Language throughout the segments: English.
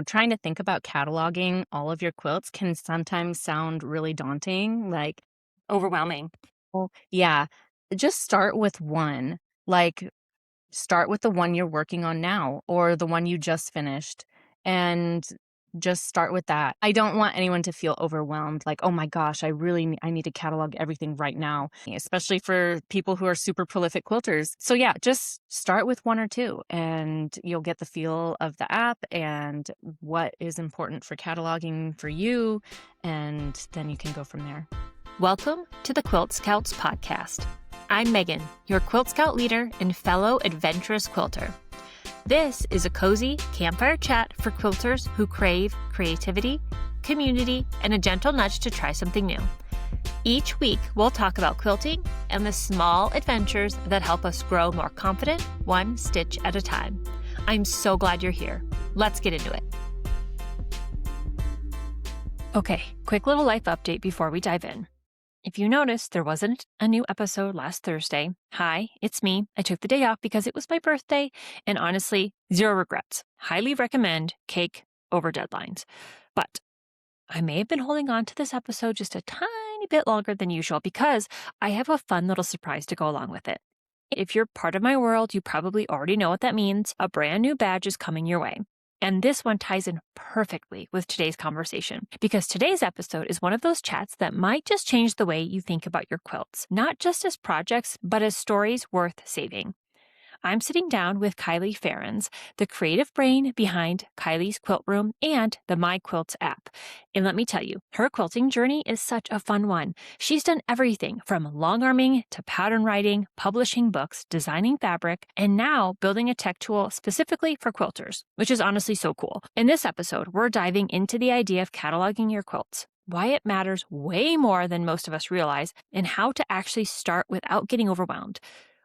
trying to think about cataloging all of your quilts can sometimes sound really daunting. Like, Overwhelming. well, yeah, just start with one. Like, start with the one you're working on now or the one you just finished and just start with that. I don't want anyone to feel overwhelmed like, "Oh my gosh, I need to catalog everything right now," especially for people who are super prolific quilters. So yeah, just start with one or two and you'll get the feel of the app and what is important for cataloging for you, and then you can go from there. Welcome to the Quilt Scouts podcast. I'm Megan, your Quilt Scout leader and fellow adventurous quilter. This is a cozy campfire chat for quilters who crave creativity, community, and a gentle nudge to try something new. Each week, we'll talk about quilting and the small adventures that help us grow more confident, one stitch at a time. I'm so glad you're here. Let's get into it. Okay, quick little life update before we dive in. If you noticed, there wasn't a new episode last Thursday. Hi, it's me. I took the day off because it was my birthday, and honestly, zero regrets. Highly recommend cake over deadlines. But I may have been holding on to this episode just a tiny bit longer than usual because I have a fun little surprise to go along with it. If you're part of my world, you probably already know what that means. A brand new badge is coming your way. And this one ties in perfectly with today's conversation because today's episode is one of those chats that might just change the way you think about your quilts, not just as projects, but as stories worth saving. I'm sitting down with Kiley Ferons, the creative brain behind Kiley's Quilt Room and the My Quilts app. And let me tell you, her quilting journey is such a fun one. She's done everything from longarming to pattern writing, publishing books, designing fabric, and now building a tech tool specifically for quilters, which is honestly so cool. In this episode, we're diving into the idea of cataloging your quilts, why it matters way more than most of us realize, and how to actually start without getting overwhelmed.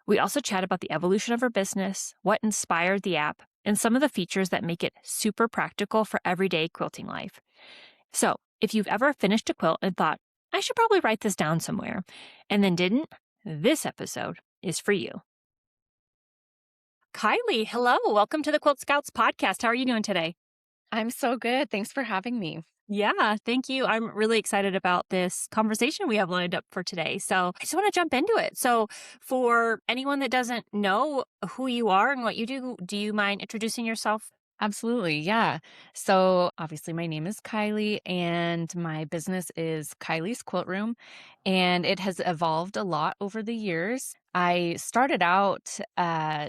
We also chat about the evolution of her business, what inspired the app, and some of the features that make it super practical for everyday quilting life. So, if you've ever finished a quilt and thought, I should probably write this down somewhere, and then didn't, this episode is for you. Kiley, hello. Welcome to the Quilt Scouts podcast. How are you doing today? I'm so good. Thanks for having me. Yeah, thank you. I'm really excited about this conversation we have lined up for today. So I just want to jump into it. So for anyone that doesn't know who you are and what you do you mind introducing yourself? Absolutely. Yeah. So obviously my name is Kiley and my business is Kiley's Quilt Room, and it has evolved a lot over the years. I started out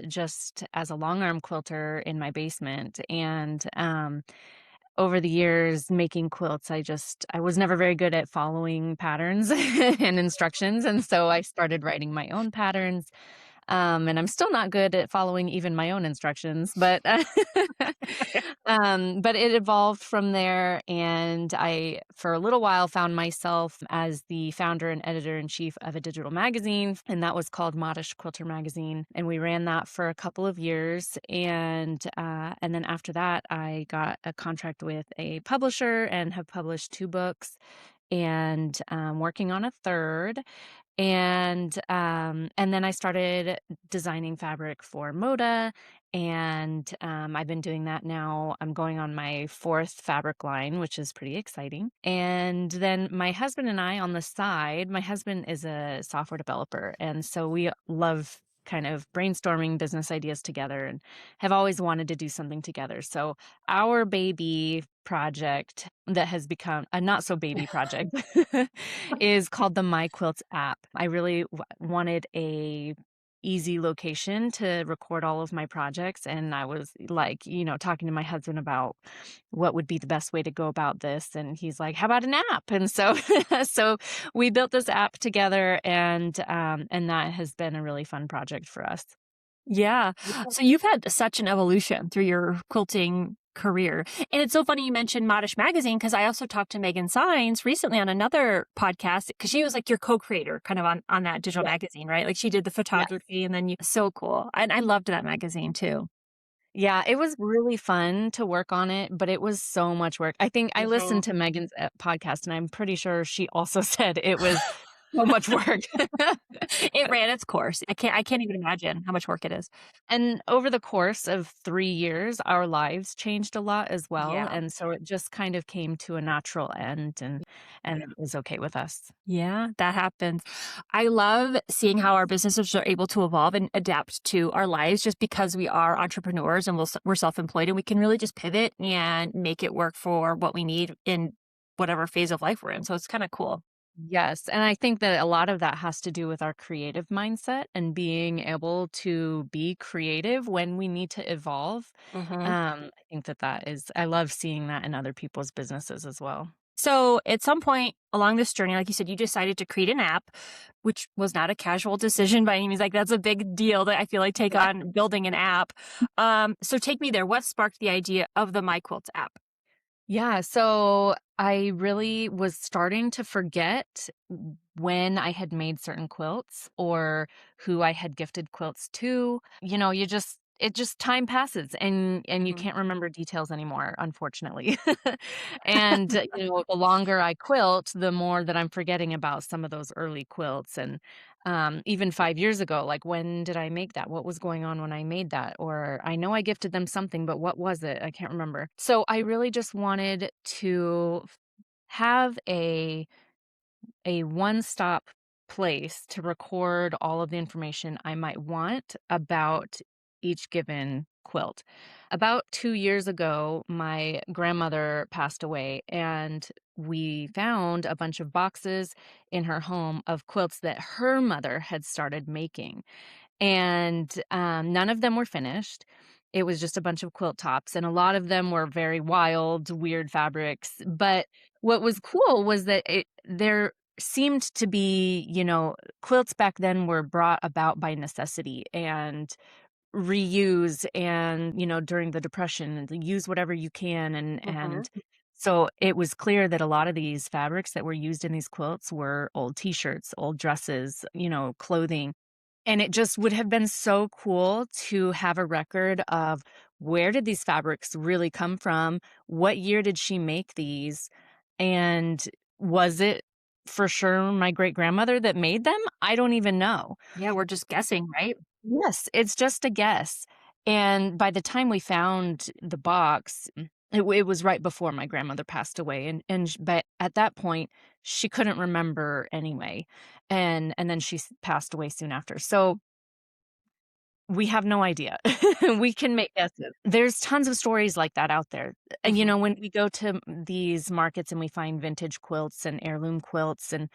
just as a long arm quilter in my basement, and over the years making quilts, I was never very good at following patterns and instructions, and so I started writing my own patterns. And I'm still not good at following even my own instructions, but but it evolved from there, and I, for a little while, found myself as the founder and editor-in-chief of a digital magazine, and that was called Modish Quilter Magazine, and we ran that for a couple of years, and then after that, I got a contract with a publisher and have published 2 books, and working on a third. And then I started designing fabric for Moda, and I've been doing that now. I'm going on my 4th fabric line, which is pretty exciting. And then my husband and I on the side, my husband is a software developer, and so we love kind of brainstorming business ideas together and have always wanted to do something together. So our baby project that has become a not so baby project is called the My Quilts app. I really wanted a easy location to record all of my projects, and I was like, talking to my husband about what would be the best way to go about this, and he's like, "How about an app?" And so so we built this app together, and that has been a really fun project for us. Yeah. So you've had such an evolution through your quilting career. And it's so funny you mentioned Modish Magazine because I also talked to Megan Sines recently on another podcast because she was like your co-creator kind of on that digital Yeah. magazine, right? Like she did the photography and then so cool. And I loved that magazine too. Yeah, it was really fun to work on it, but it was so much work. I think I listened Mhm. to Megan's podcast, and I'm pretty sure she also said it was so much work. It ran its course. I can't even imagine how much work it is. And over the course of 3 years, our lives changed a lot as well, Yeah. and so it just kind of came to a natural end, and it was okay with us. Yeah, that happens. I love seeing how our businesses are able to evolve and adapt to our lives just because we are entrepreneurs and we're self-employed and we can really just pivot and make it work for what we need in whatever phase of life we're in. So it's kind of cool. Yes, and I think that a lot of that has to do with our creative mindset and being able to be creative when we need to evolve. Hmm. I think that that is I love seeing that in other people's businesses as well. So at some point along this journey, like you said, you decided to create an app, which was not a casual decision by any means. Like that's a big deal that I feel like take on building an app. So take me there. What sparked the idea of the My Quilts app? Yeah, so I really was starting to forget when I had made certain quilts or who I had gifted quilts to. You know, you just it just time passes and you Hmm. can't remember details anymore, unfortunately. And you know, the longer I quilt, the more that I'm forgetting about some of those early quilts and even 5 years ago, like, when did I make that? What was going on when I made that? Or I know I gifted them something, but what was it? I can't remember. So I really just wanted to have a one-stop place to record all of the information I might want about each given quilt. About 2 years ago, my grandmother passed away, and we found a bunch of boxes in her home of quilts that her mother had started making. And, none of them were finished. It was just a bunch of quilt tops, and a lot of them were very wild, weird fabrics, but what was cool was that there seemed to be, you know, quilts back then were brought about by necessity and reuse and, you know, during the depression, and use whatever you can, Hmm. and so it was clear that a lot of these fabrics that were used in these quilts were old T-shirts, old dresses, you know, clothing. And it just would have been so cool to have a record of where did these fabrics really come from? What year did she make these? And was it for sure my great-grandmother that made them? I don't even know. Yeah, we're just guessing, right? Yes, it's just a guess. And by the time we found the box, it was right before my grandmother passed away, but at that point, she couldn't remember anyway, and then passed away soon after. So we have no idea. We can make guesses. There's tons of stories like that out there. And, you Hmm. know, when we go to these markets and we find vintage quilts and heirloom quilts and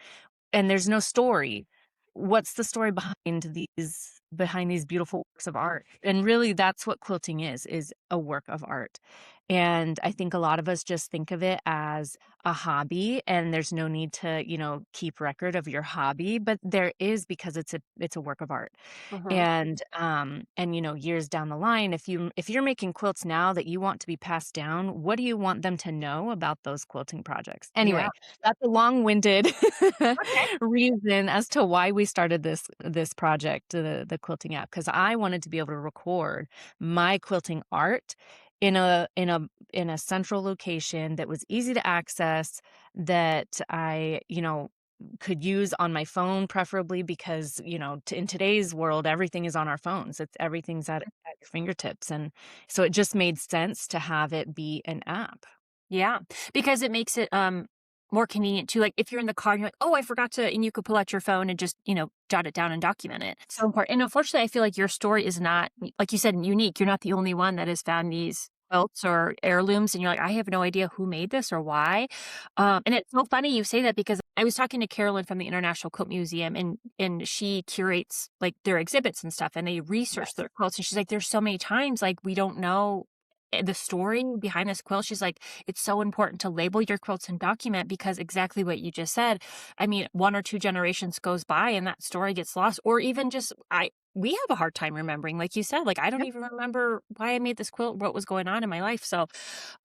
there's no story. What's the story behind these beautiful works of art? And really that's what quilting is a work of art. And I think a lot of us just think of it as a hobby and there's no need to, you know, keep record of your hobby, but there is because it's a work of art. Hmm. And you know, years down the line, if you're making quilts now that you want to be passed down, what do you want them to know about those quilting projects? Yeah. Anyway, that's a long-winded Okay. reason as to why we started this project, the quilting app, because I wanted to be able to record my quilting art in a central location that was easy to access, that I, you know, could use on my phone preferably because, you know, in today's world, everything is on our phones. Everything's at your fingertips. And so it just made sense to have it be an app. Yeah, because it makes it, more convenient too, like, if you're in the car and you're like, "Oh, I forgot to," and you could pull out your phone and just, jot it down and document it. So important, and unfortunately, I feel like your story is not, like you said, unique. You're not the only one that has found these quilts or heirlooms, and you're like, "I have no idea who made this or why." And it's so funny you say that because I was talking to Carolyn from the International Quilt Museum, and she curates, like, their exhibits and stuff, and they research Yes. their quilts, and she's like, "There's so many times, like, we don't know the story behind this quilt." She's like, it's so important to label your quilts and document because exactly what you just said. I mean, one or two generations goes by and that story gets lost, or even just we have a hard time remembering, like you said, like I don't even remember why I made this quilt, what was going on in my life. So,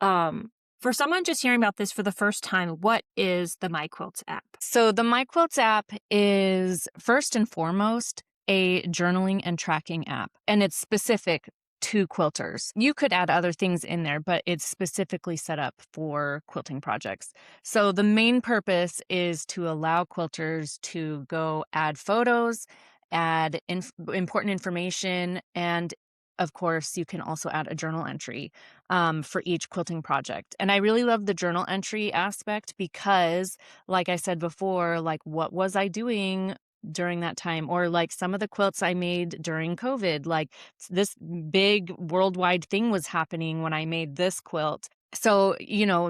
um, for someone just hearing about this for the first time, what is the My Quilts app? So the My Quilts app is first and foremost a journaling and tracking app, and it's specific to quilters. You could add other things in there, but it's specifically set up for quilting projects. So the main purpose is to allow quilters to go add photos, add important information, and of course, you can also add a journal entry for each quilting project. And I really love the journal entry aspect because, like I said before, like what was I doing during that time? Or like some of the quilts I made during COVID, like this big worldwide thing was happening when I made this quilt. So,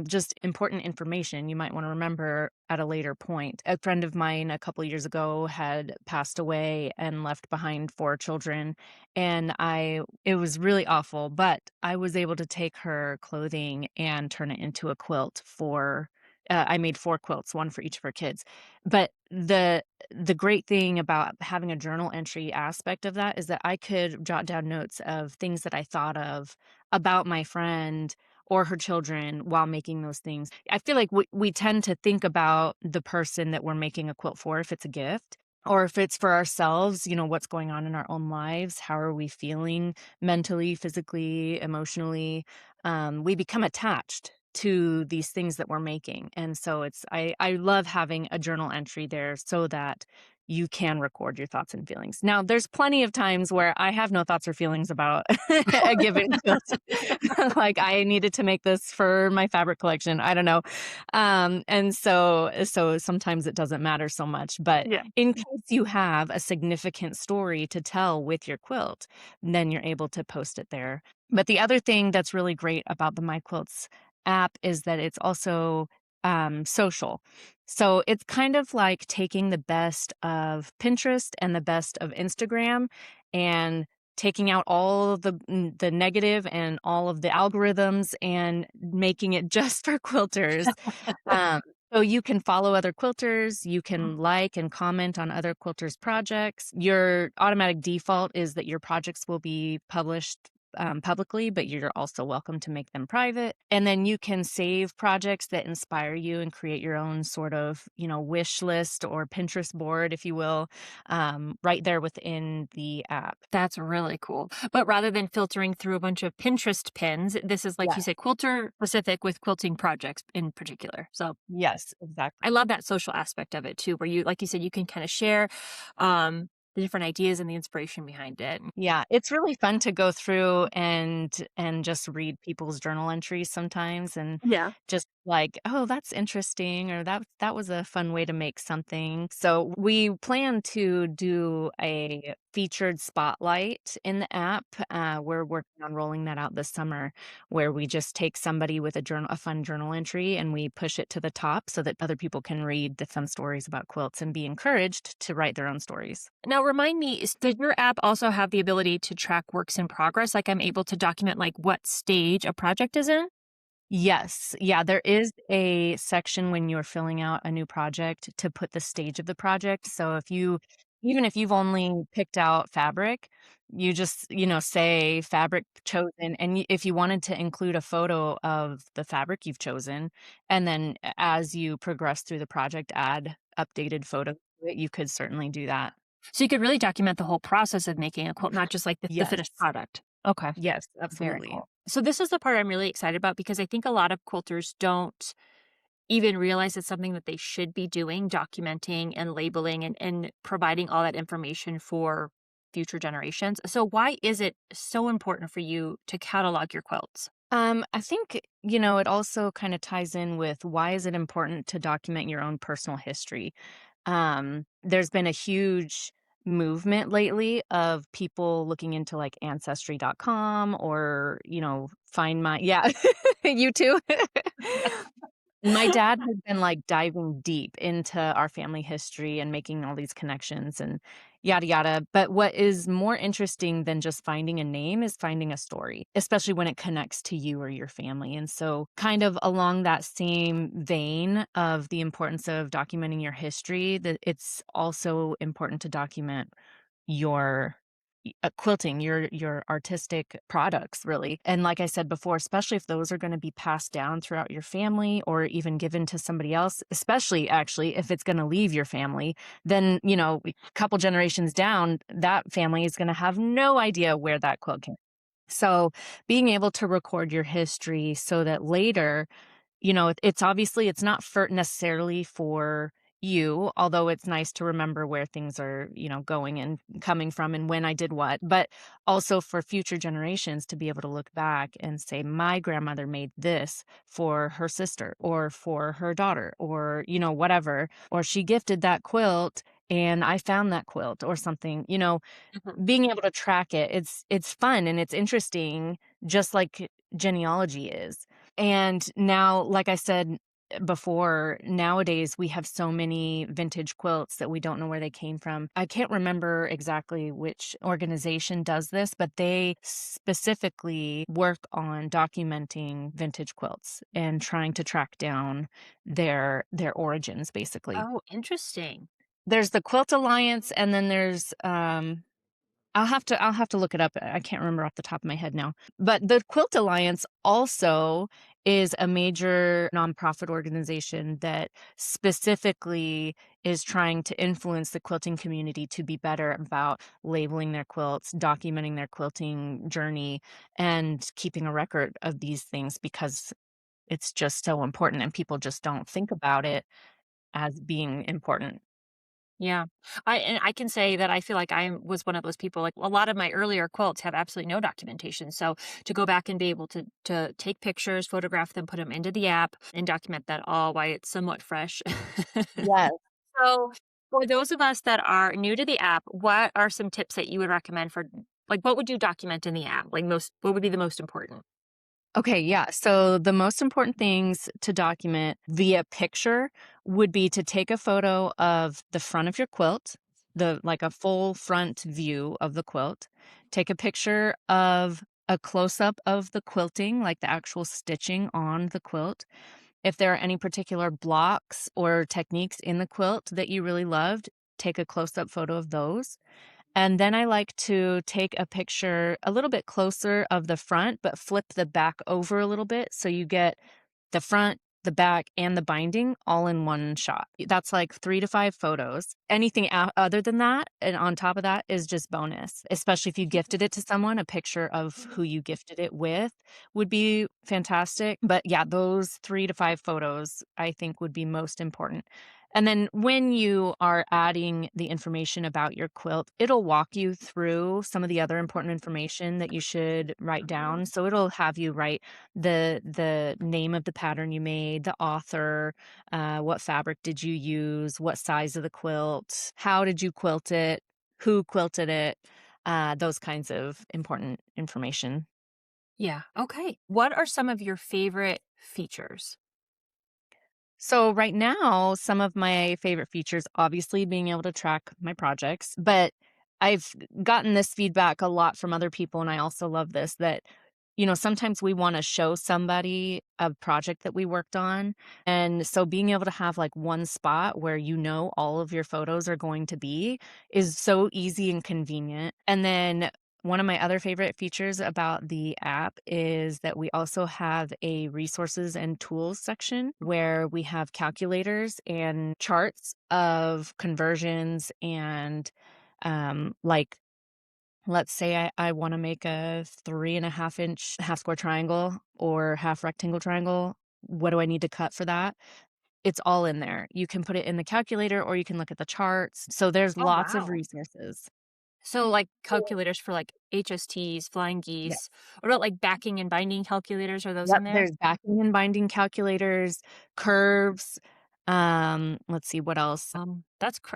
just important information you might want to remember at a later point. A friend of mine a couple years ago had passed away and left behind 4 children. And it was really awful, but I was able to take her clothing and turn it into a quilt I made 4 quilts, one for each of her kids. But the great thing about having a journal entry aspect of that is that I could jot down notes of things that I thought of about my friend or her children while making those things. I feel like we tend to think about the person that we're making a quilt for if it's a gift. Or if it's for ourselves, what's going on in our own lives? How are we feeling mentally, physically, emotionally? We become attached to these things that we're making. And so I love having a journal entry there so that you can record your thoughts and feelings. Now, there's plenty of times where I have no thoughts or feelings about a given quilt. Like I needed to make this for my fabric collection. I don't know. And so sometimes it doesn't matter so much, but Yeah. in case you have a significant story to tell with your quilt, then you're able to post it there. But the other thing that's really great about the My Quilts app is that it's also social. So it's kind of like taking the best of Pinterest and the best of Instagram and taking out all of the negative and all of the algorithms and making it just for quilters. Um, so you can follow other quilters, you can like and comment on other quilters' projects. Your automatic default is that your projects will be published publicly, but you're also welcome to make them private. And then you can save projects that inspire you and create your own sort of, wish list or Pinterest board, if you will, right there within the app. That's really cool. But rather than filtering through a bunch of Pinterest pins, this is like Yeah. you said, quilter specific with quilting projects in particular. So Yes, exactly. I love that social aspect of it too, where you, like you said, you can kind of share the different ideas and the inspiration behind it. Yeah, it's really fun to go through and just read people's journal entries sometimes and Yeah. just like, "Oh, that's interesting," or that was a fun way to make something. So, we plan to do a featured spotlight in the app. We're working on rolling that out this summer, where we just take somebody with a fun journal entry, and we push it to the top so that other people can read the fun stories about quilts and be encouraged to write their own stories. Now, remind me, does your app also have the ability to track works in progress? Like I'm able to document like what stage a project is in? Yes. Yeah, there is a section when you're filling out a new project to put the stage of the project. So even if you've only picked out fabric, you just, say fabric chosen. And if you wanted to include a photo of the fabric you've chosen, and then as you progress through the project, add updated photos to it, you could certainly do that. So you could really document the whole process of making a quilt, not just like the Yes. finished product. Okay. Yes, Very absolutely. cool. So this is the part I'm really excited about because I think a lot of quilters don't even realize it's something that they should be doing, documenting and labeling and providing all that information for future generations. So why is it so important for you to catalog your quilts? I think, it also kind of ties in with why is it important to document your own personal history? There's been a huge movement lately of people looking into like ancestry.com or, find my, yeah, you too. My dad has been, like, diving deep into our family history and making all these connections and yada yada, but what is more interesting than just finding a name is finding a story, especially when it connects to you or your family, and so, kind of along that same vein of the importance of documenting your history, that it's also important to document your quilting, your artistic products, really. And like I said before, especially if those are gonna be passed down throughout your family or even given to somebody else, especially actually if it's gonna leave your family, then, a couple generations down, that family is gonna have no idea where that quilt came. So being able to record your history so that later, it's obviously it's not for necessarily for you, although it's nice to remember where things are, going and coming from and when I did what, but also for future generations to be able to look back and say, my grandmother made this for her sister or for her daughter or, whatever, or she gifted that quilt and I found that quilt or something, Mhm. being able to track it, it's fun and it's interesting, just like genealogy is. And now, like I said before, nowadays we have so many vintage quilts that we don't know where they came from. I can't remember exactly which organization does this, but they specifically work on documenting vintage quilts and trying to track down their origins, basically. Oh, interesting. There's the Quilt Alliance, and then there's I'll have to look it up. I can't remember off the top of my head now. But the Quilt Alliance also is a major nonprofit organization that specifically is trying to influence the quilting community to be better about labeling their quilts, documenting their quilting journey, and keeping a record of these things because it's just so important and people just don't think about it as being important. Yeah. I can say that I feel like I was one of those people, like, a lot of my earlier quilts have absolutely no documentation, so to go back and be able to take pictures, photograph them, put them into the app, and document that all while it's somewhat fresh. Yes. So, for those of us that are new to the app, what are some tips that you would recommend for like, what would you document in the app? Like, what would be the most important? Okay, yeah. So the most important things to document via picture would be to take a photo of the front of your quilt, the like a full front view of the quilt. Take a picture of a close up of the quilting, like the actual stitching on the quilt. If there are any particular blocks or techniques in the quilt that you really loved, take a close up photo of those. And then I like to take a picture a little bit closer of the front, but flip the back over a little bit so you get the front, the back, and the binding all in one shot. That's like 3 to 5 photos. Anything other than that and on top of that is just bonus, especially if you gifted it to someone, a picture of who you gifted it with would be fantastic. But yeah, those 3 to 5 photos I think would be most important. And then when you are adding the information about your quilt, it'll walk you through some of the other important information that you should write down. So it'll have you write the name of the pattern you made, the author, what fabric did you use, what size of the quilt, how did you quilt it, who quilted it, those kinds of important information. Yeah, okay. What are some of your favorite features? So right now, some of my favorite features, obviously being able to track my projects, but I've gotten this feedback a lot from other people, and I also love this that, sometimes we want to show somebody a project that we worked on. And so being able to have like one spot where all of your photos are going to be is so easy and convenient. And then one of my other favorite features about the app is that we also have a resources and tools section where we have calculators and charts of conversions and like let's say I want to make a 3.5 inch half square triangle or half rectangle triangle. What do I need to cut for that? It's all in there. You can put it in the calculator or you can look at the charts. So there's Oh, lots of wow. resources. So, like, calculators for, like, HSTs, flying Yeah. geese. What about, like, backing and binding calculators? Are those Yep, in there? there's backing and binding calculators, curves, let's see what else.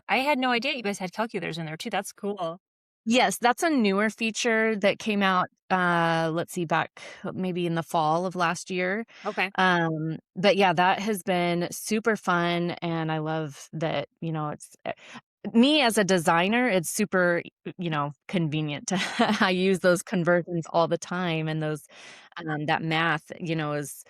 I had no idea you guys had calculators in there too. That's cool. Yes, that's a newer feature that came out, let's see, back maybe in the fall of last year. Okay. But yeah, that has been super fun, and I love that, it's me as a designer, it's super, convenient to I use those conversions all the time, and that math, is,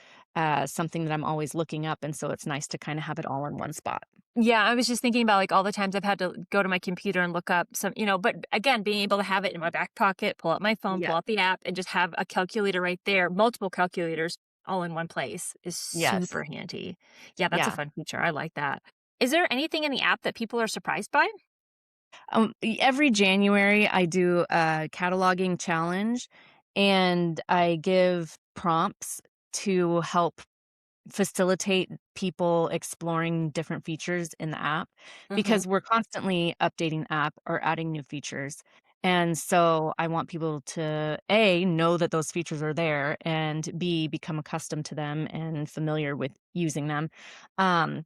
something that I'm always looking up, and so it's nice to kinda have it all in one spot. Yeah, I was just thinking about, like, all the times I've had to go to my computer and look up but again, being able to have it in my back pocket, pull out my phone, Yeah. pull out the app, and just have a calculator right there, multiple calculators all in one place is Yes. super handy. Yeah, that's a Yeah. fun feature. I like that. Is there anything in the app that people are surprised by? Every January, I do a cataloging challenge, and I give prompts to help facilitate people exploring different features in the app Mhm. because we're constantly updating the app or adding new features. And so I want people to A, know that those features are there, and B, become accustomed to them and familiar with using them.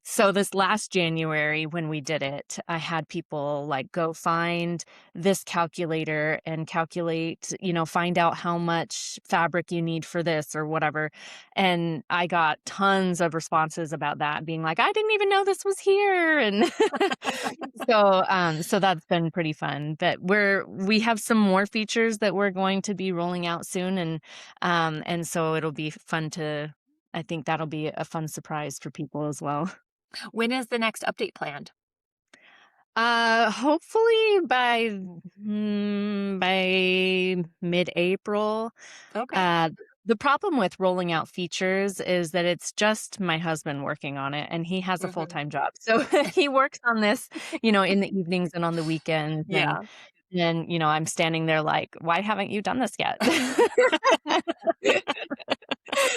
So this last January when we did it, I had people like go find this calculator and calculate, find out how much fabric you need for this or whatever. And I got tons of responses about that being like, "I didn't even know this was here." And so that's been pretty fun. But we have some more features that we're going to be rolling out soon, and so it'll be fun to I think that'll be a fun surprise for people as well. When is the next update planned? Hopefully by mid-April. Okay. Uh, the problem with rolling out features is that it's just my husband working on it, and he has a Mhm. full-time job. So he works on this, in the evenings and on the weekends, and Yeah. then, I'm standing there like, "Why haven't you done this yet?"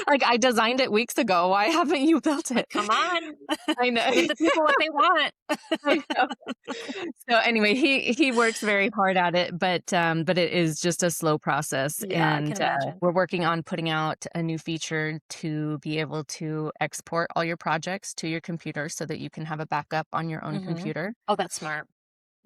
Like, "I designed it weeks ago. Why haven't you built Like, it?" come on. I know. Give the people what they want. I know. So anyway, he works very hard at it, but it is just a slow process, Yeah, I can and imagine. we're working on putting out a new feature to be able to export all your projects to your computer so that you can have a backup on your own Mhm. computer. Oh, that's smart.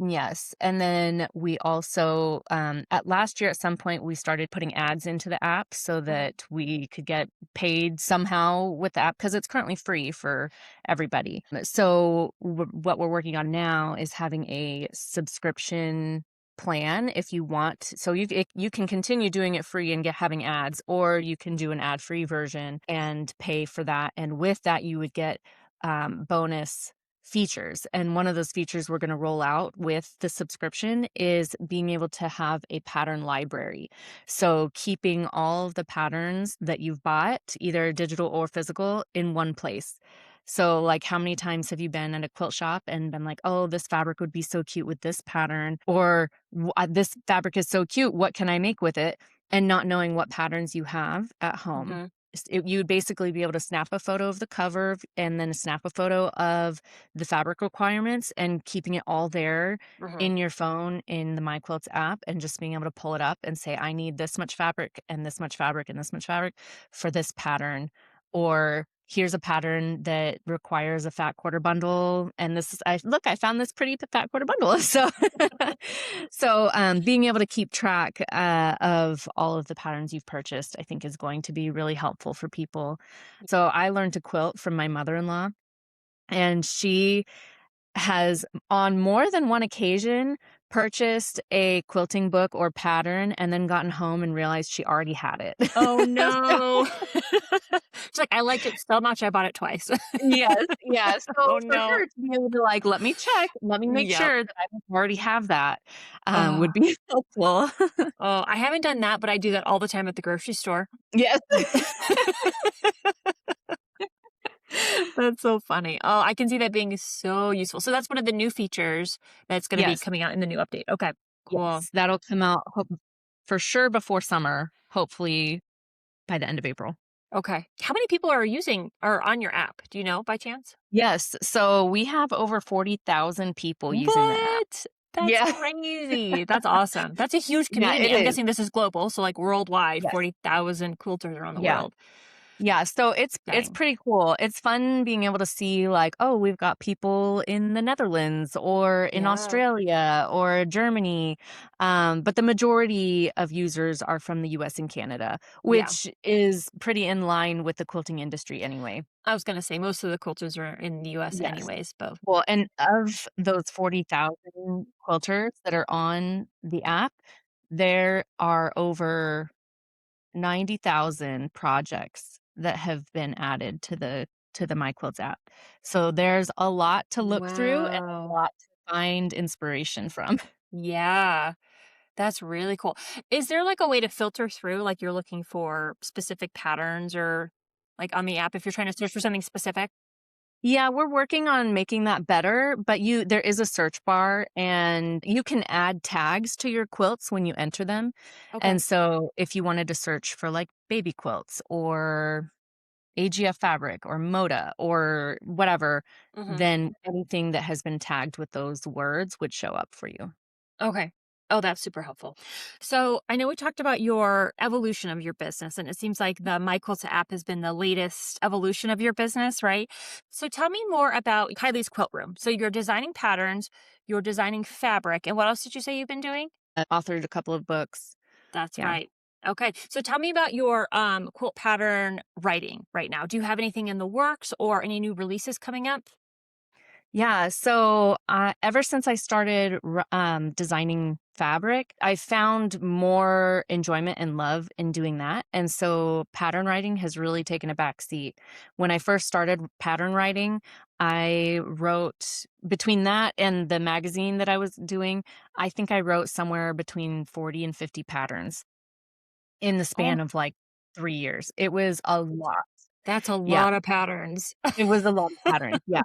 Yes, and then we also, at last year at some point, we started putting ads into the app so Mhm. that we could get paid somehow with the app because it's currently free for everybody. So what we're working on now is having a subscription plan if you want. So you can continue doing it free and get having ads, or you can do an ad-free version and pay for that. And with that, you would get bonus features. And one of those features we're going to roll out with the subscription is being able to have a pattern library. So keeping all of the patterns that you've bought, either digital or physical, in one place. So, like, how many times have you been at a quilt shop and been like, oh, this fabric would be so cute with this pattern? Or this fabric is so cute. What can I make with it? And not knowing what patterns you have at home. Mhm. You'd basically be able to snap a photo of the cover and then snap a photo of the fabric requirements and keeping it all there Mhm. in your phone in the My Quilts app and just being able to pull it up and say, I need this much fabric and this much fabric and this much fabric for this pattern. Or here's a pattern that requires a fat quarter bundle. And this is, I found this pretty fat quarter bundle. So being able to keep track of all of the patterns you've purchased, I think is going to be really helpful for people. So I learned to quilt from my mother-in-law, and she has on more than one occasion purchased a quilting book or pattern and then gotten home and realized she already had it. Oh, So no. She's like, "I liked it so much, I bought it twice." yes, yes. Oh, So for no. her to be able to like, let me check, let me make Yep. sure that I don't already have that, Oh. would be helpful. Oh, I haven't done that, but I do that all the time at the grocery store. Yes. That's so funny. Oh, I can see that being so useful. So that's one of the new features that's gonna be Yes, coming out in the new update. Okay, cool. yes. That'll come out for sure before summer, hopefully by the end of April. Okay. How many people are on your app? Do you know by chance? Yes, so we have over 40,000 people using the app. What? That's Yeah. crazy. That's awesome. That's a huge Yeah, community. it I'm is. guessing this is global, so, like, worldwide, Yes. 40,000 quilters around the Yeah. world. Yeah, so it's Dang. pretty cool. It's fun being able to see like, oh, we've got people in the Netherlands or in Yeah. Australia or Germany. But the majority of users are from the US and Canada, Yeah. which is pretty in line with the quilting industry anyway. I was gonna say most of the quilters are in the US Yes. anyways, but Well, and of those 40,000 quilters that are on the app, there are over 90,000 projects that have been added to the My Quilts app. So there's a lot to look through and a wow. lot to find inspiration from. Yeah. That's really cool. Is there, like, a way to filter through, like, you're looking for specific patterns or, like, on the app if you're trying to search for something specific? Yeah, we're working on making that better, but there is a search bar and you can add tags to your quilts when you enter them. Okay. And so if you wanted to search for like baby quilts or AGF fabric or Moda or whatever, Hmm. then anything that has been tagged with those words would show up for you. Okay. Oh, that's super helpful. So I know we talked about your evolution of your business, and it seems like the My Quilts app has been the latest evolution of your business, right? So tell me more about Kylie's Quilt Room. So you're designing patterns, you're designing fabric, and what else did you say you've been doing? I authored a couple of books. That's Yeah. right. Okay. So tell me about your quilt pattern writing right now. Do you have anything in the works or any new releases coming up? Yeah, so, ever since I started designing fabric, I found more enjoyment and love in doing that, and so pattern writing has really taken a back seat. When I first started pattern writing, I wrote between that and the magazine that I was doing, I think I wrote somewhere between 40 and 50 patterns in the Oh, span of, like, 3 years. It was a lot. that's a Yeah. lot of patterns. It was a lot of patterns, yeah.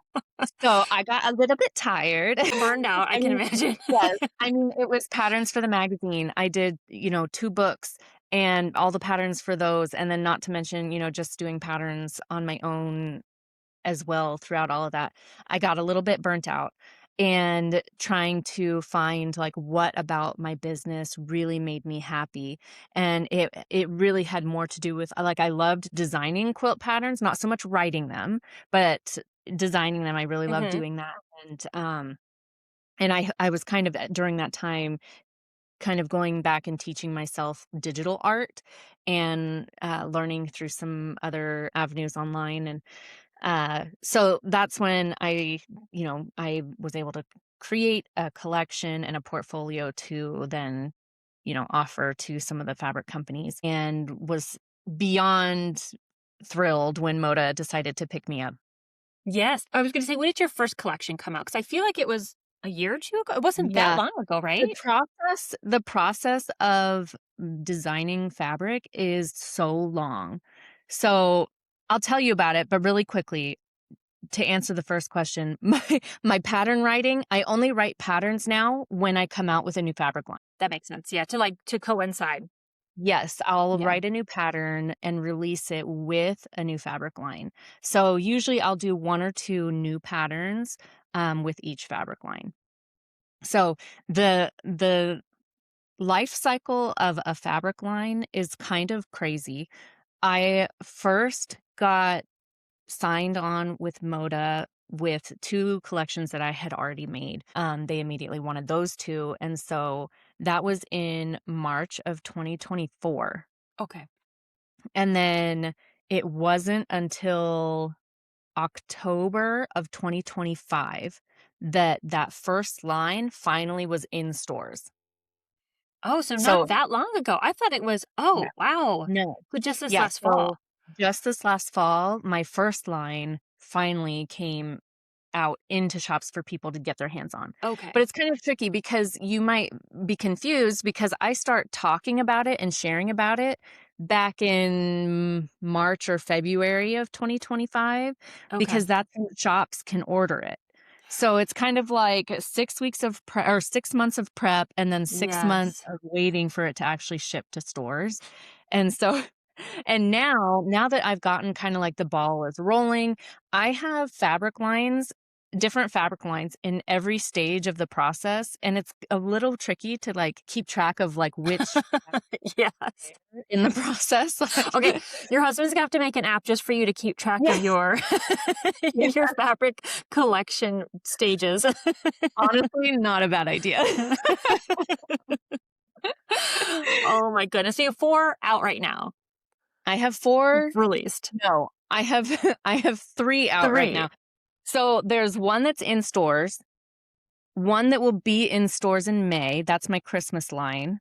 So, I got a little bit tired. Burned out, I I can mean imagine. yes, I mean, it was patterns for the magazine. I did, 2 books and all the patterns for those, and then not to mention, just doing patterns on my own as well throughout all of that. I got a little bit burnt out and trying to find, like, what about my business really made me happy, and it really had more to do with like, I loved designing quilt patterns, not so much writing them, but designing them, I really loved Hmm. doing that, and I was kind of during that time, kind of going back and teaching myself digital art and, learning through some other avenues online, and so that's when I was able to create a collection and a portfolio to then, offer to some of the fabric companies and was beyond thrilled when Moda decided to pick me up. Yes. I was going to say, when did your first collection come out? Because I feel like it was a year or two ago. It wasn't that Yeah. long ago, The right? process of designing fabric is so long. So, I'll tell you about it, but really quickly, to answer the first question, my pattern writing, I only write patterns now when I come out with a new fabric line. That makes sense. Yeah. To like to coincide. Yes, I'll Yeah. write a new pattern and release it with a new fabric line. So, usually I'll do 1 or 2 new patterns, with each fabric line. So, the life cycle of a fabric line is kind of crazy. I first got signed on with Moda with 2 collections that I had already made. They immediately wanted those 2, and so that was in March of 2024. Okay. And then it wasn't until October of 2025 that that first line finally was in stores. Oh, so not So that long ago. I thought it was, yeah, oh, wow. no. So just this Yeah, last so fall. just this last fall, my first line finally came out into shops for people to get their hands on. But Okay. it's kind of tricky because you might be confused because I start talking about it and sharing about it back in March or February of 2025 Okay. because that's when shops can order it. So it's kind of like 6 weeks of or 6 months of prep and then 6 months Yes. of waiting for it to actually ship to stores. And so and now that I've gotten kinda like the ball is rolling, I have fabric lines, different fabric lines in every stage of the process, and it's a little tricky to, like, keep track of, like, which Yes. in the process, Okay. like Your husband's gonna have to make an app just for you to keep track yeah, of your yeah, your fabric collection stages. honestly, not a bad idea. Oh my goodness. So you have 4 out right now, I have 4 released. no, I have I have 3 out right 3. now. So, there's one that's in stores, one that will be in stores in May, that's my Christmas line.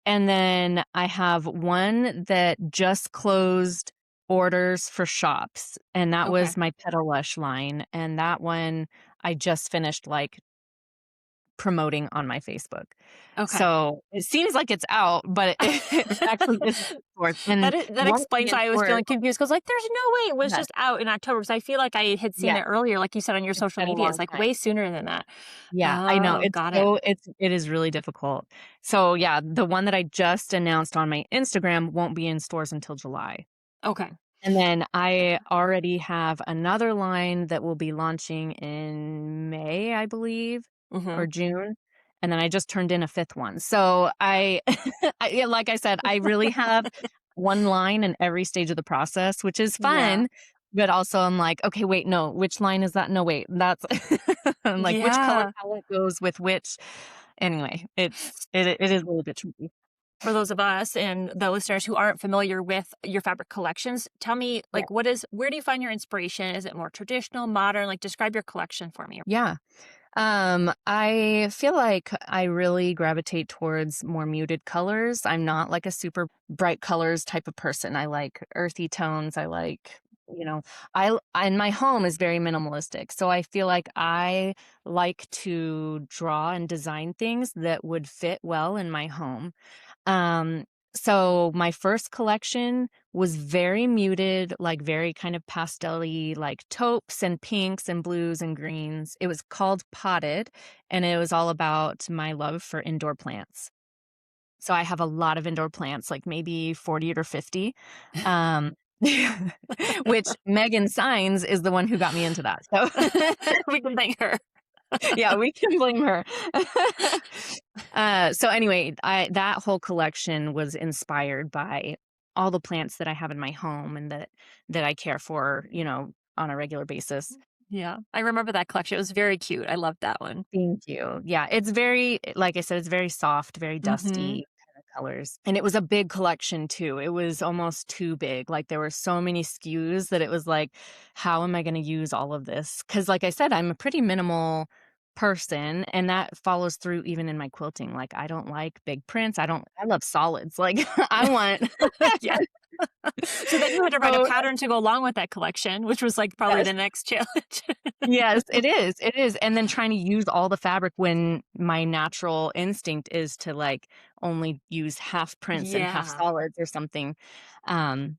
And then I have one that just closed orders for shops, and that Okay. was my Petal Lush line, and that one I just finished, like, promoting on my Facebook. Okay. So it seems like it's out, but it actually isn't in stores. And That won't be explains in why I was stores. feeling confused, 'cause, like, there's no way it was Yes, just out in October, 'cause I feel like I had seen yes, it earlier, like you said, on your it's social been a media. long It's, like, time. way sooner than that. Yeah, I know. Oh, got it. It is really difficult. So yeah, the one that I just announced on my Instagram won't be in stores until July. Okay. And then I already have another line that will be launching in May, I believe, or Mhm. June. And then I just turned in a fifth one. So yeah, like I said, I really have one line in every stage of the process, which is Yeah. fun. But also I'm like, okay, wait, no, which line is that? No, wait, that's I'm like, which color Yeah. palette goes with which? Anyway, it is a little bit tricky. For those of us and the listeners who aren't familiar with your fabric collections, tell me, Yeah. like, where do you find your inspiration? Is it more traditional, modern? Like, describe your collection for me. Yeah. I feel like I really gravitate towards more muted colors. I'm not like a super bright colors type of person. I like earthy tones. I like, you know, and my home is very minimalistic. So I feel like I like to draw and design things that would fit well in my home. Um, so my first collection was very muted, like very kind of pastel-y, like taupes and pinks and blues and greens. It was called Potted, and it was all about my love for indoor plants. So I have a lot of indoor plants, like maybe 40 or 50. Um, which Megan Signs is the one who got me into that. So We can thank her. yeah, we can blame her. So anyway, I that whole collection was inspired by all the plants that I have in my home and that I care for, on a regular basis. Yeah. I remember that collection. It was very cute. I loved that one. Thank you. Yeah, it's very, like I said, it's very soft, very Mhm. dusty kind of colors. And it was a big collection too. It was almost too big. Like there were so many SKUs that it was like, how am I going to use all of this? Because, like I said, I'm a pretty minimal person and that follows through even in my quilting. Like I don't like big prints. I love solids. Like I want Yeah. So then you had to write a so pattern to go along with that collection, which was, like, probably yes. the next challenge. Yes, it is, and then trying to use all the fabric when my natural instinct is to, like, only use half prints and half Yeah. solids or something.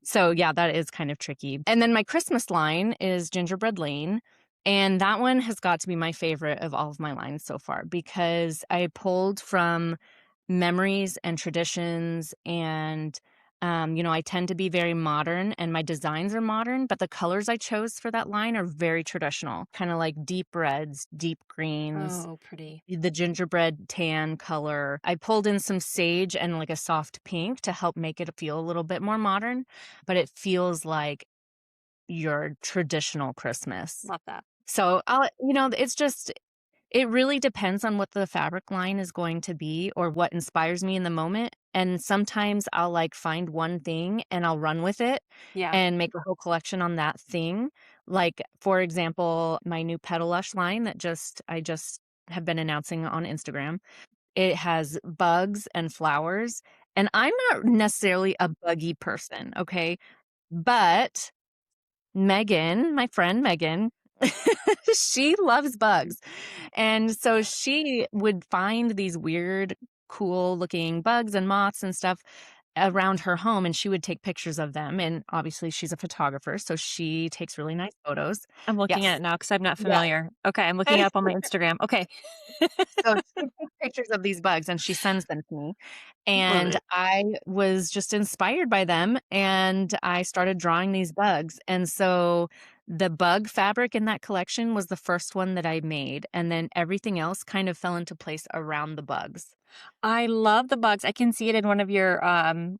So yeah, that is kind of tricky. And then my Christmas line is Gingerbread Lane, and that one has got to be my favorite of all of my lines so far because I pulled from memories and traditions and I tend to be very modern and my designs are modern, but the colors I chose for that line are very traditional, kind of like deep reds, deep greens, Oh, pretty. the gingerbread tan color. I pulled in some sage and like a soft pink to help make it feel a little bit more modern, but it feels like your traditional Christmas. Love that. So it's just it really depends on what the fabric line is going to be or what inspires me in the moment, and sometimes I'll, like, find one thing and I'll run with it Yeah. and make a whole collection on that thing. Like, for example, my new Petalush line that I just have been announcing on Instagram. It has bugs and flowers, and I'm not necessarily a buggy person, okay? But Megan, my friend Megan, she loves bugs. And so she would find these weird, cool looking bugs and moths and stuff around her home, and she would take pictures of them. And obviously, she's a photographer, so she takes really nice photos. I'm looking at Yes. it now because 'cause I'm not Yeah. familiar. Okay, I'm looking it up on my Instagram. Okay. So she takes pictures of these bugs and she sends them to me. Love And it. I was just inspired by them and I started drawing these bugs. And so the bug fabric in that collection was the first one that I made. And then everything else kind of fell into place around the bugs. I love the bugs. I can see it in one of your,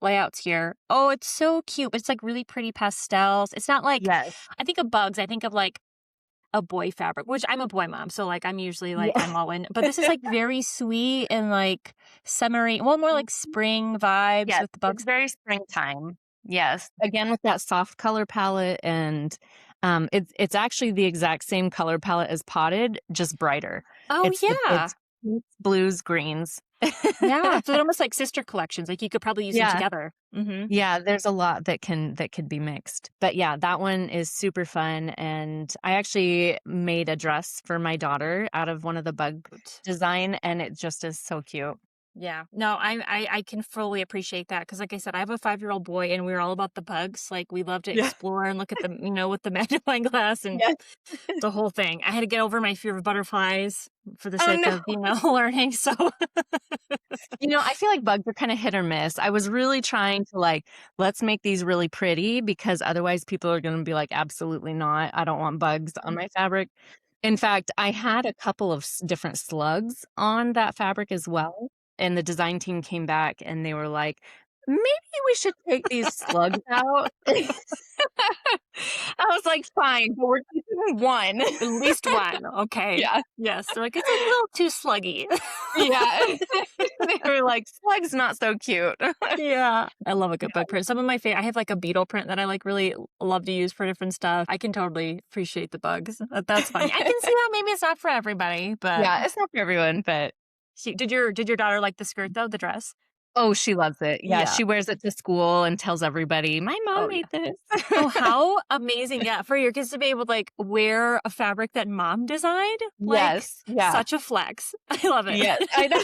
layouts here. Oh, it's so cute, but it's, like, really pretty pastels. It's not like Yes. I think of bugs, I think of, like, a boy fabric, which I'm a boy mom, so, like, I'm usually, like, Yeah. I'm all in. But this is, like, very sweet and, like, summery well, more like spring vibes Yes. with the It's bugs. very springtime. Yes. Again, with that soft color palette and it's actually the exact same color palette as Potted, just brighter. Oh, It's yeah. pinks, blues, greens. Yeah, so they're almost like sister collections, like, you could probably use them Yeah. together. Mhm. Yeah, there's a lot that could be mixed. But yeah, that one is super fun, and I actually made a dress for my daughter out of one of the bug design, and it just is so cute. Yeah. No, I can fully appreciate that because, like I said, I have a 5-year-old boy, and we're all about the bugs. Like, we love to Yeah. explore and look at them, with the magnifying glass and Yeah. the whole thing. I had to get over my fear of butterflies for the Oh, sake no. of, learning. So, I feel like bugs are kinda hit or miss. I was really trying to, like, let's make these really pretty because otherwise people are gonna be like, "Absolutely not. I don't want bugs on my fabric." In fact, I had a couple of different slugs on that fabric as well, and the design team came back and they were like, "Maybe we should take these slugs out." I was like, "Fine, but we're keeping one." at least one. Okay. Yeah. Yes. They're like, it's a little too sluggy. Yeah. They were like, "Slug's not so cute." Yeah. I love a good Yeah. bug print. Some of my favorite, I have like a beetle print that I like really love to use for different stuff. I can totally appreciate the bugs. That's funny. I can see how maybe it's not for everybody, but Yeah, it's not for everyone, but did your daughter like the skirt though, the dress? oh, she loves it. Yeah, Yeah. she wears it to school and tells everybody, "My mom Oh made yeah. this." Oh, how amazing. Yeah. For your kids to be able to like wear a fabric that mom designed. Like Yes, yeah. such a flex. I love it. Yes, I know.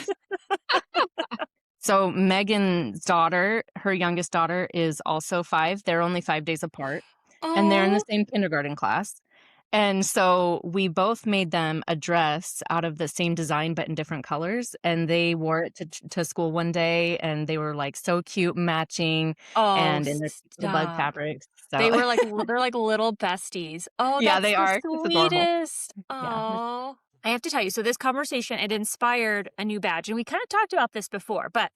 So, Megan's daughter, her youngest daughter, is also 5. They're only 5 days apart, and they're in the Oh, same kindergarten class. And so we both made them a dress out of the same design, but in different colors, and they wore it to school one day, and they were, like, so cute matching oh, and in their little bug stop. fabrics, so They're like little besties. Oh, yeah, that's they the are. It's adorable. sweetest. Yeah. Oh. I have to tell you, so this conversation, it inspired a new badge. And we kind of talked about this before, but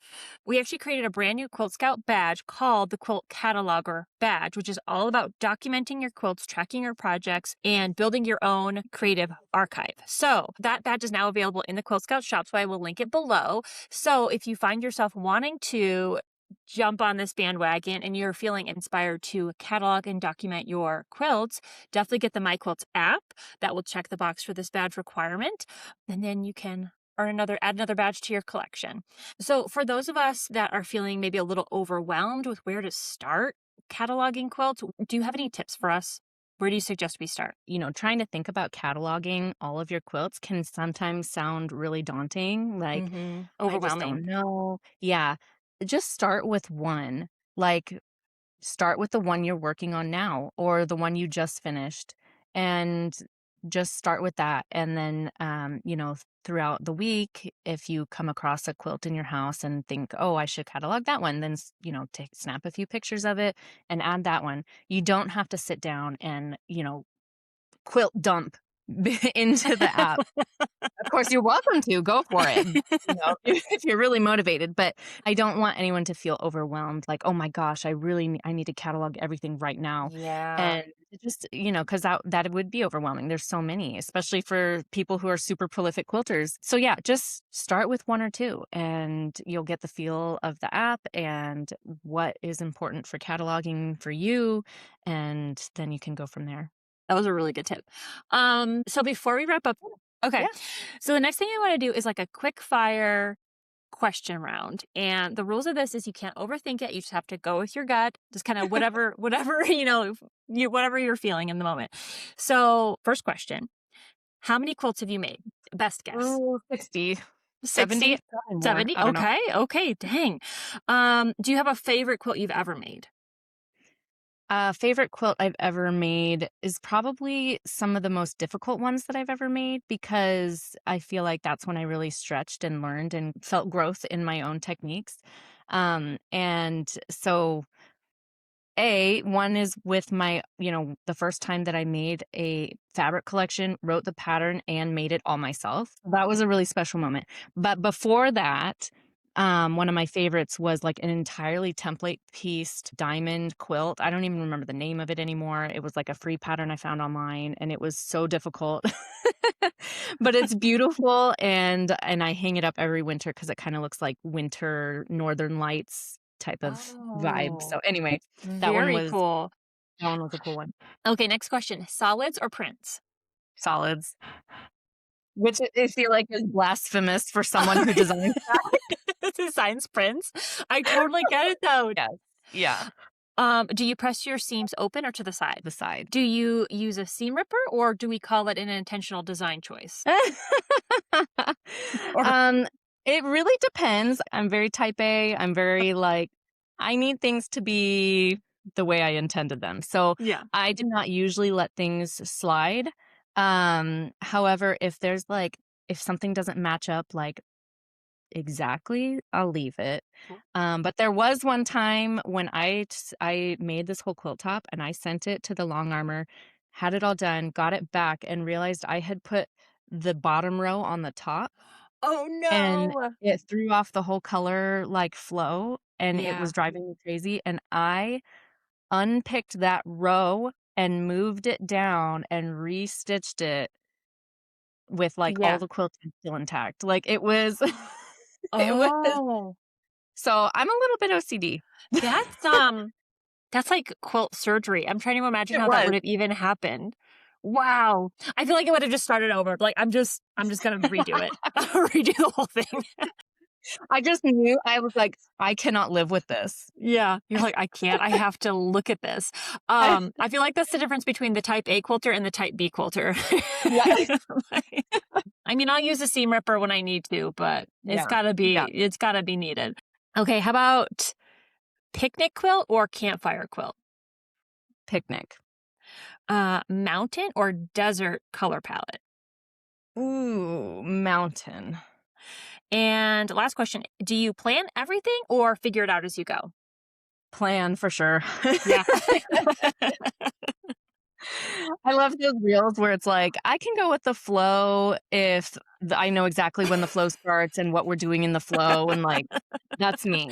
we actually created a brand new Quilt Scout badge called the Quilt Cataloger badge, which is all about documenting your quilts, tracking your projects, and building your own creative archive. So that badge is now available in the Quilt Scout shop. So I will link it below. So if you find yourself wanting to jump on this bandwagon and you're feeling inspired to catalog and document your quilts, definitely get the My Quilts app that will check the box for this badge requirement. And then you can add another badge to your collection. So for those of us that are feeling maybe a little overwhelmed with where to start cataloging quilts, do you have any tips for us? Where do you suggest we start? Trying to think about cataloging all of your quilts can sometimes sound really daunting, like, "I just Overwhelming. don't know." Yeah, just start with one. Like, start with the one you're working on now or the one you just finished, and just start with that, and then, throughout the week, if you come across a quilt in your house and think, "Oh, I should catalog that one," then take snap a few pictures of it and add that one. You don't have to sit down and, quilt dump into the app. Of course, you're welcome to, go for it, if you're really motivated, but I don't want anyone to feel overwhelmed, like, "Oh my gosh, I need to catalog everything right now," Yeah. and it just, 'cause that would be overwhelming, there's so many, especially for people who are super prolific quilters. So, yeah, just start with 1 or 2, and you'll get the feel of the app and what is important for cataloging for you, and then you can go from there. That was a really good tip. So before we wrap up, okay. Yeah. So the next thing I want to do is like a quick fire question round. And the rules of this is you can't overthink it. You just have to go with your gut. Just kind of whatever, whatever you're feeling in the moment. So first question, how many quilts have you made? Best guess. Ooh, 60, 70, 60, probably more, 70. I don't know. Okay. Okay. Dang. Do you have a favorite quilt you've ever made? Favorite quilt I've ever made is probably some of the most difficult ones that I've ever made because I feel like that's when I really stretched and learned and felt growth in my own techniques. And so one is with the first time that I made a fabric collection, wrote the pattern and made it all myself. That was a really special moment. But before that, one of my favorites was like an entirely template pieced diamond quilt. I don't even remember the name of it anymore. It was like a free pattern I found online and it was so difficult. But it's beautiful and I hang it up every winter because it kind of looks like winter northern lights type of vibe. Oh, So anyway, that one very was cool. that one was a cool one. Okay, next question. Solids or prints? Solids. Which I feel like is blasphemous for someone who designs that. Designs prints. I totally get it though. Yes. Yeah. Do you press your seams open or to the side? The side. Do you use a seam ripper or do we call it an intentional design choice? Or Um, it really depends. I'm very type A. I'm very like, I need things to be the way I intended them. So yeah. I do not usually let things slide. However, if something doesn't match up like exactly, I'll leave it. But there was one time when I made this whole quilt top and I sent it to the long armor, had it all done, got it back, and realized I had put the bottom row on the top, Oh and no. it threw off the whole color like flow, and it was Yeah. driving me crazy. And I unpicked that row and moved it down and restitched it with like all Yeah. the quilting still intact. Like it was, it was. Oh, So I'm a little bit OCD. that's that's like quilt surgery. I'm trying to imagine It how that was. would have even happened. Wow. I feel like it would have just started over. Like I'm just gonna redo it. Redo the whole thing. I just knew I was like, I cannot live with this. Yeah. You're like, I can't. I have to look at this. I I feel like that's the difference between the type A quilter and the type B quilter. yeah. I mean, I'll use a seam ripper when I need to, but Yeah. Yeah. it's gotta be needed. Okay, how about picnic quilt or campfire quilt? Picnic. Mountain or desert color palette? Ooh, mountain. And last question, do you plan everything or figure it out as you go? Plan for sure. Yeah. I love those reels where it's like, I can go with the flow if I know exactly when the flow starts and what we're doing in the flow. And like, that's me.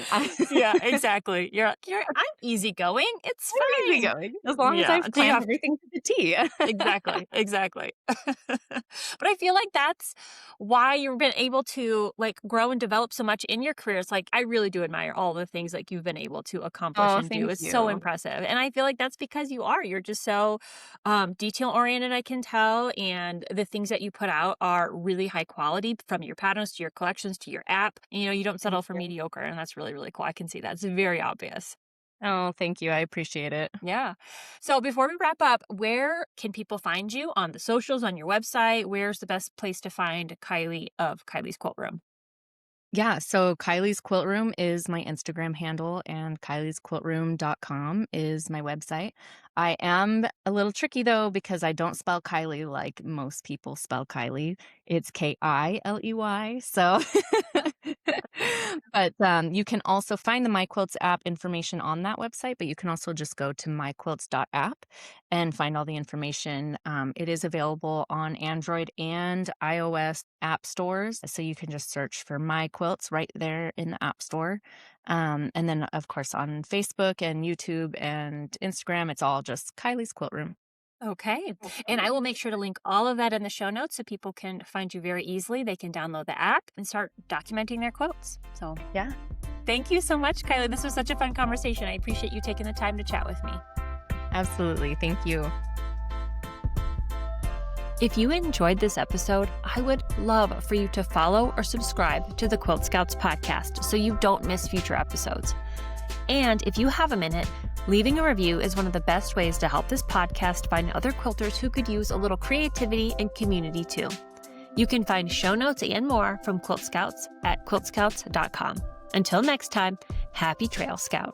Yeah, exactly. I'm easygoing. It's I'm fine. easygoing as long as Yeah, I've planned everything to the T. exactly, exactly. But I feel like that's why you've been able to like grow and develop so much in your career. It's like I really do admire all the things like you've been able to accomplish Oh, and do. thank It's so you. impressive. And I feel like that's because you're just so detail oriented, I can tell. And the things that you put out are really high quality from your patterns to your collections to your app. You don't Thank settle for you. mediocre. And that's really, really cool. I can see that. It's very obvious. Oh, thank you. I appreciate it. Yeah. So before we wrap up, where can people find you on the socials, on your website? Where's the best place to find Kiley of Kiley's Quilt Room? Yeah, so Kylie's Quilt Room is my Instagram handle, and kyliesquiltroom.com is my website. I am a little tricky though because I don't spell Kylie like most people spell Kylie. It's Kiley. So, but you can also find the My Quilts app information on that website, but you can also just go to myquilts.app and find all the information. It is available on Android and iOS app stores. So you can just search for My Quilts right there in the App Store. And then, of course, on Facebook and YouTube and Instagram, it's all just Kylie's Quilt Room. Okay. And I will make sure to link all of that in the show notes so people can find you very easily. They can download the app and start documenting their quilts. So, Yeah, thank you so much, Kiley. This was such a fun conversation. I appreciate you taking the time to chat with me. absolutely. Thank you. If you enjoyed this episode, I would love for you to follow or subscribe to the Quilt Scouts podcast so you don't miss future episodes. And if you have a minute, leaving a review is one of the best ways to help this podcast find other quilters who could use a little creativity and community too. You can find show notes and more from Quilt Scouts at quiltscouts.com. Until next time, happy Trail Scout.